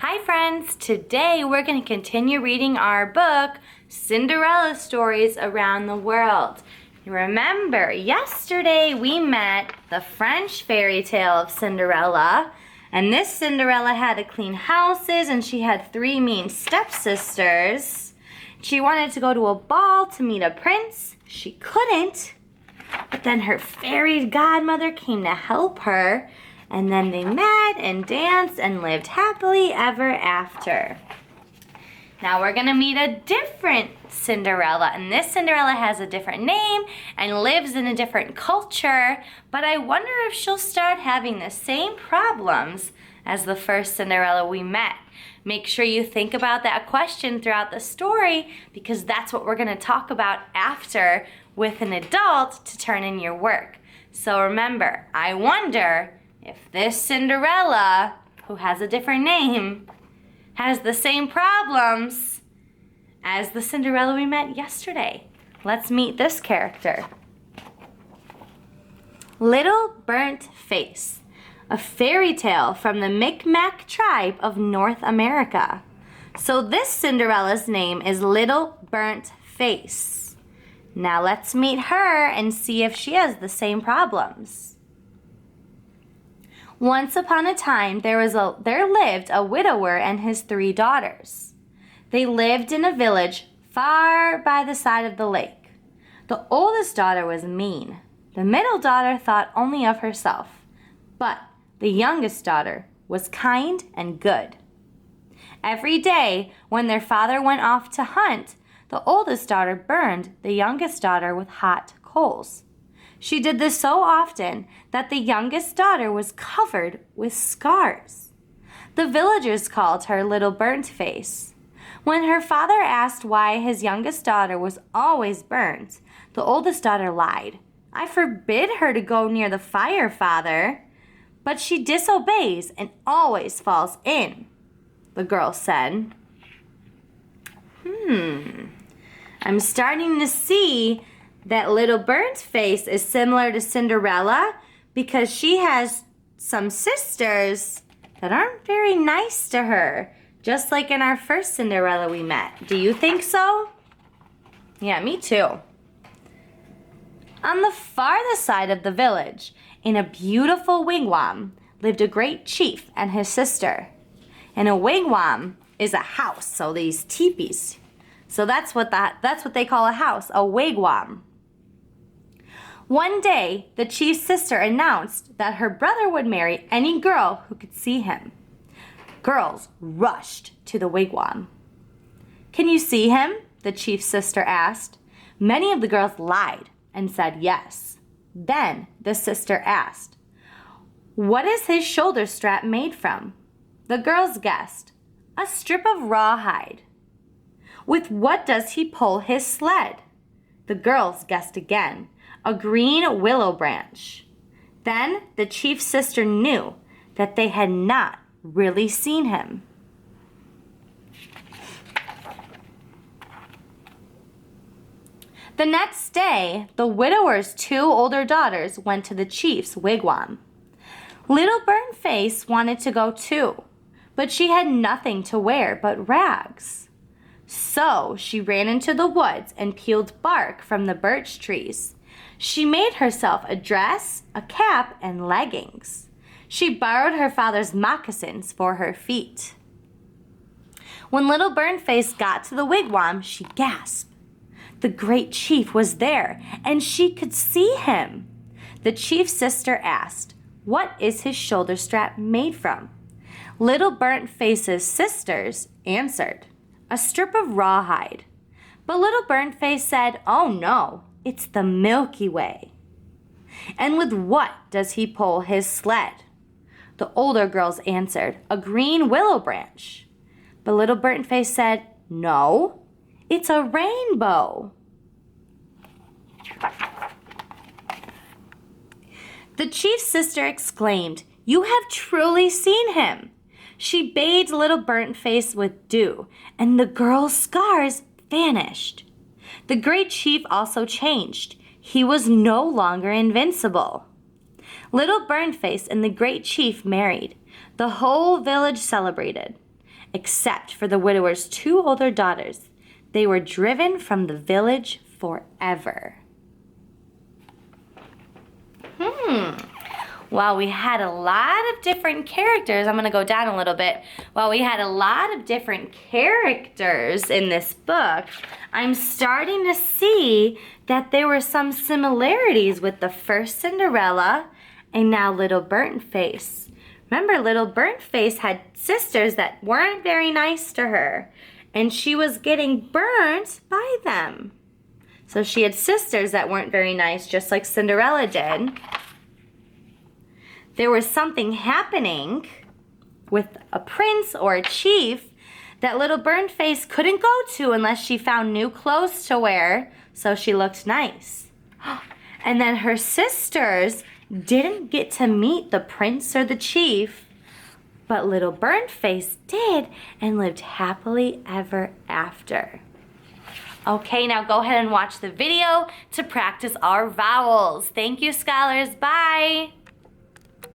Hi friends, today we're going to continue reading our book, Cinderella Stories Around the World. Remember, yesterday we met the French fairy tale of Cinderella, and this Cinderella had to clean houses and she had 3 mean stepsisters. She wanted to go to a ball to meet a prince. She couldn't, but then her fairy godmother came to help her. And then they met and danced and lived happily ever after. Now we're gonna meet a different Cinderella, and this Cinderella has a different name and lives in a different culture, but I wonder if she'll start having the same problems as the first Cinderella we met. Make sure you think about that question throughout the story, because that's what we're gonna talk about after with an adult to turn in your work. So remember, I wonder if this Cinderella, who has a different name, has the same problems as the Cinderella we met yesterday. Let's meet this character. Little Burnt Face, a fairy tale from the Micmac tribe of North America. So this Cinderella's name is Little Burnt Face. Now let's meet her and see if she has the same problems. Once upon a time, there lived a widower and his 3 daughters. They lived in a village far by the side of the lake. The oldest daughter was mean. The middle daughter thought only of herself. But the youngest daughter was kind and good. Every day, when their father went off to hunt, the oldest daughter burned the youngest daughter with hot coals. She did this so often that the youngest daughter was covered with scars. The villagers called her Little Burnt Face. When her father asked why his youngest daughter was always burnt, the oldest daughter lied. "I forbid her to go near the fire, father." "But she disobeys and always falls in," the girl said. I'm starting to see that Little Burnt Face is similar to Cinderella because she has some sisters that aren't very nice to her, just like in our first Cinderella we met. Do you think so? Yeah, me too. On the farthest side of the village, in a beautiful wigwam, lived a great chief and his sister. And a wigwam is a house, so these teepees. So that's what they call a house, a wigwam. One day, the chief's sister announced that her brother would marry any girl who could see him. Girls rushed to the wigwam. "Can you see him?" the chief's sister asked. Many of the girls lied and said yes. Then the sister asked, "What is his shoulder strap made from?" The girls guessed, "A strip of rawhide." "With what does he pull his sled?" The girls guessed again, "A green willow branch." Then the chief's sister knew that they had not really seen him. The next day, the widower's 2 older daughters went to the chief's wigwam. Little Burnt Face wanted to go too, but she had nothing to wear but rags. So she ran into the woods and peeled bark from the birch trees. She made herself a dress, a cap, and leggings. She borrowed her father's moccasins for her feet. When Little Burnt Face got to the wigwam, she gasped. The great chief was there, and she could see him. The chief's sister asked, "What is his shoulder strap made from?" Little Burnt Face's sisters answered, "A strip of rawhide." But Little Burnt Face said, "Oh no, it's the Milky Way." "And with what does he pull his sled?" The older girls answered, "A green willow branch." But Little Burnt Face said, "No, it's a rainbow." The chief's sister exclaimed, "You have truly seen him." She bathed Little Burnt Face with dew, and the girl's scars vanished. The great chief also changed. He was no longer invincible. Little Burnt Face and the great chief married. The whole village celebrated. except for the widower's 2 older daughters. They were driven from the village forever. While we had a lot of different characters, I'm going to go down a little bit. While we had a lot of different characters in this book, I'm starting to see that there were some similarities with the first Cinderella and now Little Burnt Face. Remember, Little Burnt Face had sisters that weren't very nice to her, and she was getting burnt by them. So she had sisters that weren't very nice, just like Cinderella did. There was something happening with a prince or a chief that Little Burnt Face couldn't go to unless she found new clothes to wear so she looked nice. And then her sisters didn't get to meet the prince or the chief, but Little Burnt Face did and lived happily ever after. Okay, now go ahead and watch the video to practice our vowels. Thank you, scholars. Bye.